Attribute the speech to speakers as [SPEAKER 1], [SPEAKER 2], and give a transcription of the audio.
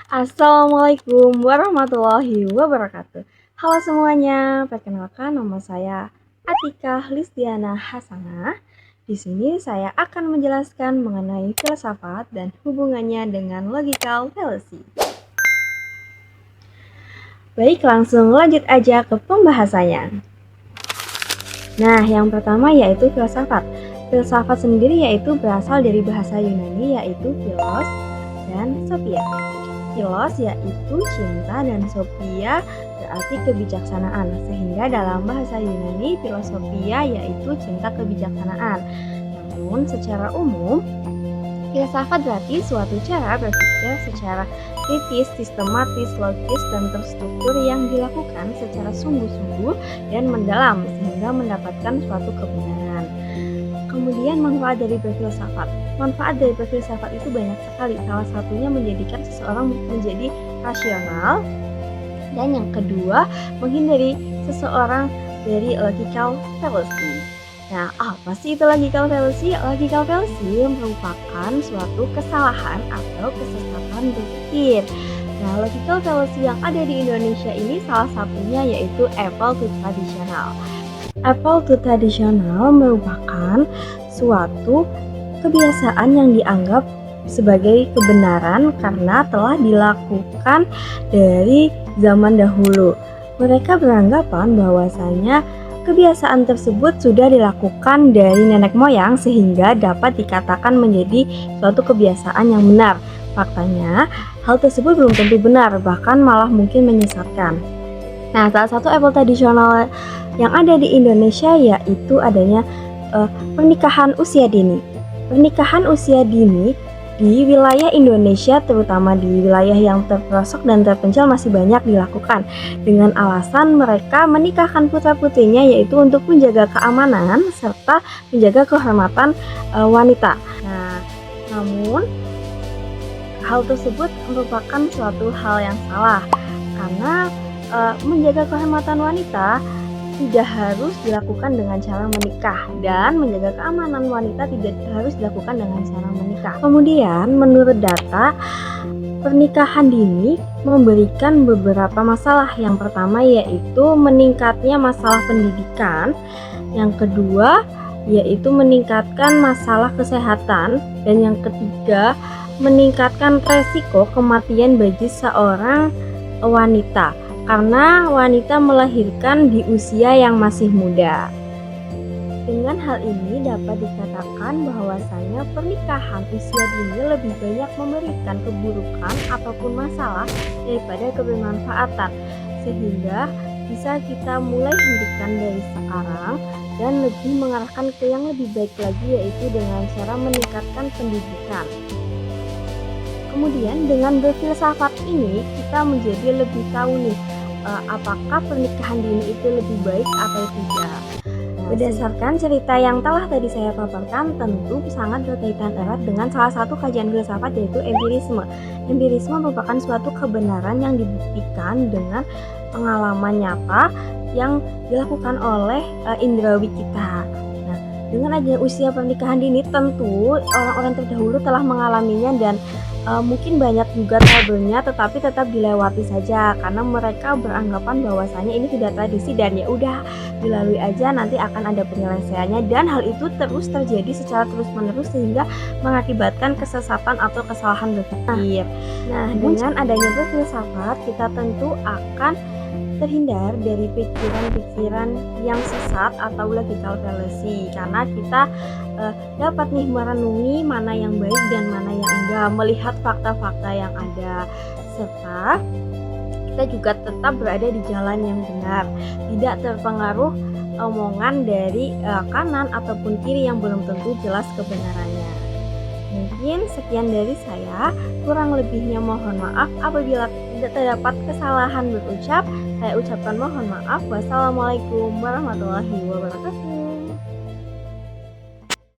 [SPEAKER 1] Assalamualaikum warahmatullahi wabarakatuh. Halo semuanya, perkenalkan nama saya Atika Listiana Hasanah. Di sini saya akan menjelaskan mengenai filsafat dan hubungannya dengan logical fallacy. Baik, langsung lanjut aja ke pembahasannya. Nah, yang pertama yaitu filsafat. Filsafat sendiri yaitu berasal dari bahasa Yunani yaitu philos dan sophia. Philos yaitu cinta dan sophia berarti kebijaksanaan, sehingga dalam bahasa Yunani filosofia yaitu cinta kebijaksanaan. Namun secara umum filsafat berarti suatu cara berpikir secara kritis, sistematis, logis, dan terstruktur yang dilakukan secara sungguh-sungguh dan mendalam sehingga mendapatkan suatu kebenaran. Kemudian manfaat dari berfilsafat. Manfaat dari berfilsafat itu banyak sekali. Salah satunya menjadikan seseorang menjadi rasional. Dan yang kedua, menghindari seseorang dari logical fallacy. Nah, apa sih itu logical fallacy? Logical fallacy merupakan suatu kesalahan atau kesesatan berpikir. Nah, logical fallacy yang ada di Indonesia ini salah satunya yaitu apple to traditional. Apple to traditional merupakan suatu kebiasaan yang dianggap sebagai kebenaran karena telah dilakukan dari zaman dahulu. Mereka beranggapan bahwasanya kebiasaan tersebut sudah dilakukan dari nenek moyang sehingga dapat dikatakan menjadi suatu kebiasaan yang benar. Faktanya, hal tersebut belum tentu benar, bahkan malah mungkin menyesatkan. Nah, salah satu apple tradisional yang ada di Indonesia yaitu adanya pernikahan usia dini. Pernikahan usia dini di wilayah Indonesia, terutama di wilayah yang terpelosok dan terpencil masih banyak dilakukan dengan alasan mereka menikahkan putra-putrinya yaitu untuk menjaga keamanan serta menjaga kehormatan wanita. Nah, namun hal tersebut merupakan suatu hal yang salah karena menjaga kehormatan wanita tidak harus dilakukan dengan cara menikah dan menjaga keamanan wanita tidak harus dilakukan dengan cara menikah. Kemudian menurut data pernikahan dini memberikan beberapa masalah. Yang pertama yaitu meningkatnya masalah pendidikan, yang kedua yaitu meningkatkan masalah kesehatan, dan yang ketiga meningkatkan resiko kematian bagi seorang wanita karena wanita melahirkan di usia yang masih muda. Dengan hal ini dapat dikatakan bahwasanya pernikahan usia dini lebih banyak memberikan keburukan ataupun masalah daripada kebermanfaatan, sehingga bisa kita mulai hentikan dari sekarang dan lebih mengarahkan ke yang lebih baik lagi yaitu dengan cara meningkatkan pendidikan. Kemudian dengan berfilsafat ini kita menjadi lebih tahu nih apakah pernikahan dini itu lebih baik atau tidak. Berdasarkan cerita yang telah tadi saya paparkan, tentu sangat berkaitan erat dengan salah satu kajian filsafat yaitu empirisme. Empirisme merupakan suatu kebenaran yang dibuktikan dengan pengalaman nyata yang dilakukan oleh indrawi kita. Nah, dengan adanya usia pernikahan dini, tentu orang-orang terdahulu telah mengalaminya dan mungkin banyak juga trouble-nya, tetapi tetap dilewati saja karena mereka beranggapan bahwasanya ini sudah tradisi dan ya udah dilalui aja, nanti akan ada penyelesaiannya, dan hal itu terus terjadi secara terus-menerus sehingga mengakibatkan kesesatan atau kesalahan berpikir. Nah, dengan adanya berfilsafat kita tentu akan terhindar dari pikiran-pikiran yang sesat atau logical fallacy karena kita dapat nih merenungi mana yang baik dan mana yang enggak, melihat fakta-fakta yang ada, serta kita juga tetap berada di jalan yang benar, tidak terpengaruh omongan dari kanan ataupun kiri yang belum tentu jelas kebenarannya. Mungkin sekian dari saya, kurang lebihnya mohon maaf apabila tidak terdapat kesalahan berucap. Saya ucapkan mohon maaf. Wassalamualaikum warahmatullahi wabarakatuh.